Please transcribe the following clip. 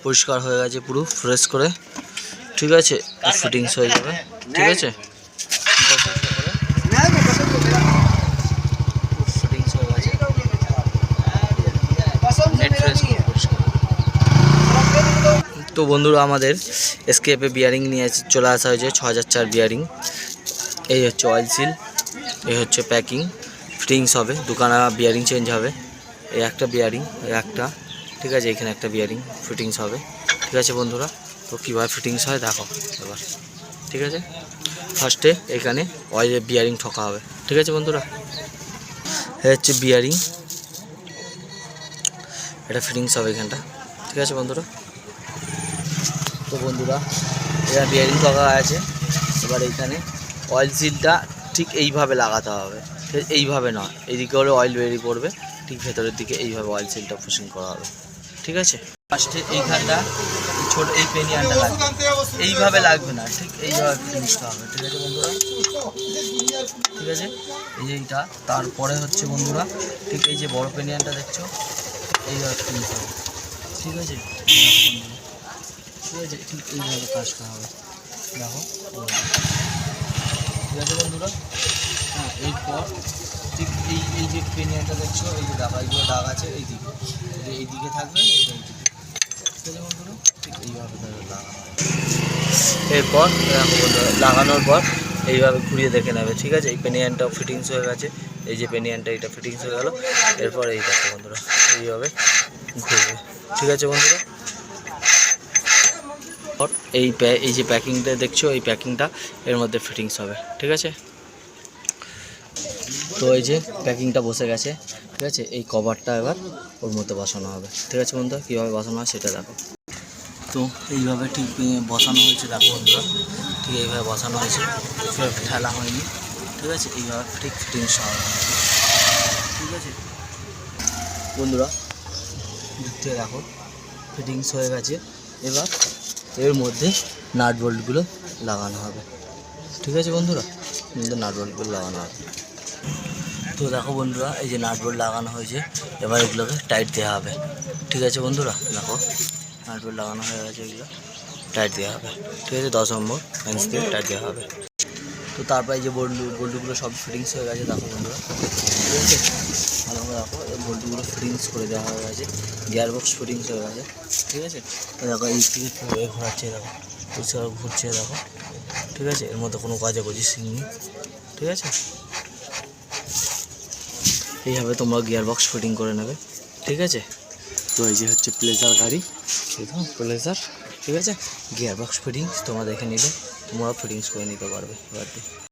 পরিষ্কার হয়ে গেছে পুরো ফ্রেশ করে, ঠিক আছে। ফিটিংস হয়ে যাবে, ঠিক আছে। ফিটিংস হয়ে গেছে, নেট ফ্রেশ করে পরিষ্কার। তো বন্ধুরা আমাদের এসকেপে বিয়ারিং নিয়ে চলে আসা হয়েছে 6004 বিয়ারিং। এই হচ্ছে অয়েল সিল, এই হচ্ছে প্যাকিং, ফিটিংস হবে, দুখানা বিয়ারিং চেঞ্জ হবে। এই একটা বিয়ারিং, এই একটা, ঠিক আছে। এখানে একটা বিয়ারিং ফিটিংস হবে, ঠিক আছে বন্ধুরা। তো কীভাবে ফিটিংস হয় দেখো এবার, ঠিক আছে। ফার্স্টে এখানে অয়েলের বিয়ারিং ঠকা হবে, ঠিক আছে বন্ধুরা। এ হচ্ছে বিয়ারিং, এটা ফিটিংস হবে এখানটা, ঠিক আছে বন্ধুরা। তো বন্ধুরা এটা বিয়ারিং ঠকা আছে। এবার এইখানে অয়েল সিলটা ঠিক এইভাবে লাগাতে হবে, এইভাবে নয়, এইদিকে হলে অয়েল বেরিয়ে পড়বে, ঠিক ভেতরের দিকে এইভাবে অয়েল সিলটা পুশিং করা হবে, ঠিক আছে। ফার্স্টে এইখানটা ছোট এই পেনিয়ানটা লাগবে, এইভাবে লাগবে না, ঠিক এইভাবে ফিটিংসটা হবে, ঠিক আছে বন্ধুরা, ঠিক আছে। এই যে এইটা, তারপরে হচ্ছে বন্ধুরা ঠিক এই যে বড় পেনিয়ানটা দেখছো, এইভাবে ফিটিংস হবে, ঠিক আছে বন্ধুরা, ঠিক আছে। ঠিক এইভাবে কাজ করা হবে, দেখো, ঠিক আছে বন্ধুরা। হ্যাঁ, এরপর ঠিক এই যে পেনিয়ানটা দেখছো, এই যে ডাকা, এইগুলো ডাক আছে এই দিকে থাকবে, ঠিক আছে বন্ধুরা। ঠিক এইভাবে লাগানো, এরপর দেখো বন্ধুরা লাগানোর পর এইভাবে ঘুরিয়ে দেখে নেবে, ঠিক আছে। এই পেনিয়ানটাও ফিটিংস হয়ে গেছে, এই যে পেনিয়ানটা এটা ফিটিংস হয়ে গেল। এরপর এই দেখো বন্ধুরা এইভাবে ঘুরবে, ঠিক আছে বন্ধুরা। এই যে প্যাকিংটা দেখছো, এই প্যাকিংটা এর মধ্যে ফিটিংস হবে, ঠিক আছে। তো এই যে প্যাকিংটা বসে গেছে, ঠিক আছে। এই কভারটা এবার ওর মধ্যে বসানো হবে, ঠিক আছে বন্ধুরা। কীভাবে বসানো হয় সেটা দেখো। তো এইভাবে ঠিক বসানো হয়েছে, দেখো বন্ধুরা, ঠিক এইভাবে বসানো হয়েছে, ঠেলা হয়নি, ঠিক আছে। এইভাবে ঠিক ফিটিংস হবে, ঠিক আছে বন্ধুরা। দেখতে দেখো ফিটিংস হয়ে গেছে। এবার এর মধ্যে নাট বোল্টগুলো লাগানো হবে, ঠিক আছে বন্ধুরা। নাট বোল্টগুলো লাগানো হবে। তো দেখো বন্ধুরা এই যে নাট বোল্ট লাগানো হয়েছে, এবার এগুলোকে টাইট দেওয়া হবে, ঠিক আছে বন্ধুরা। দেখো নাট বোল্ট লাগানো হয়ে গেছে, এগুলো টাইট দেওয়া হবে, ঠিক আছে। 10 নম্বর ফ্যান্স দিয়ে টাইট দেওয়া হবে। তো তারপরে যে বোল্টগুলো সব ফিটিংস হয়ে গেছে, দেখো বন্ধুরা, ঠিক আছে। ভালো করে দেখো এই বোল্টগুলো ফিটিংস করে দেওয়া হয়ে গেছে, গিয়ার বক্স ফিটিংস হয়ে গেছে, ঠিক আছে। দেখো এই থেকে ঘোরাচ্ছে, দেখো পরিষ্কার ঘুরছে, দেখো, ঠিক আছে। এর মধ্যে কোনো কাজাকুজি সিং নেই, ঠিক আছে। এইভাবে তোমরা গিয়ার বক্স ফিটিং করে নেবে, ঠিক আছে। তো এই যে হচ্ছে প্লেজার গাড়ি, প্লেজার, ঠিক আছে। গিয়ার বক্স ফিটিংস তোমরা দেখে নিলে তোমরা ফিটিংস করে নিতে পারবে এবার দিয়ে।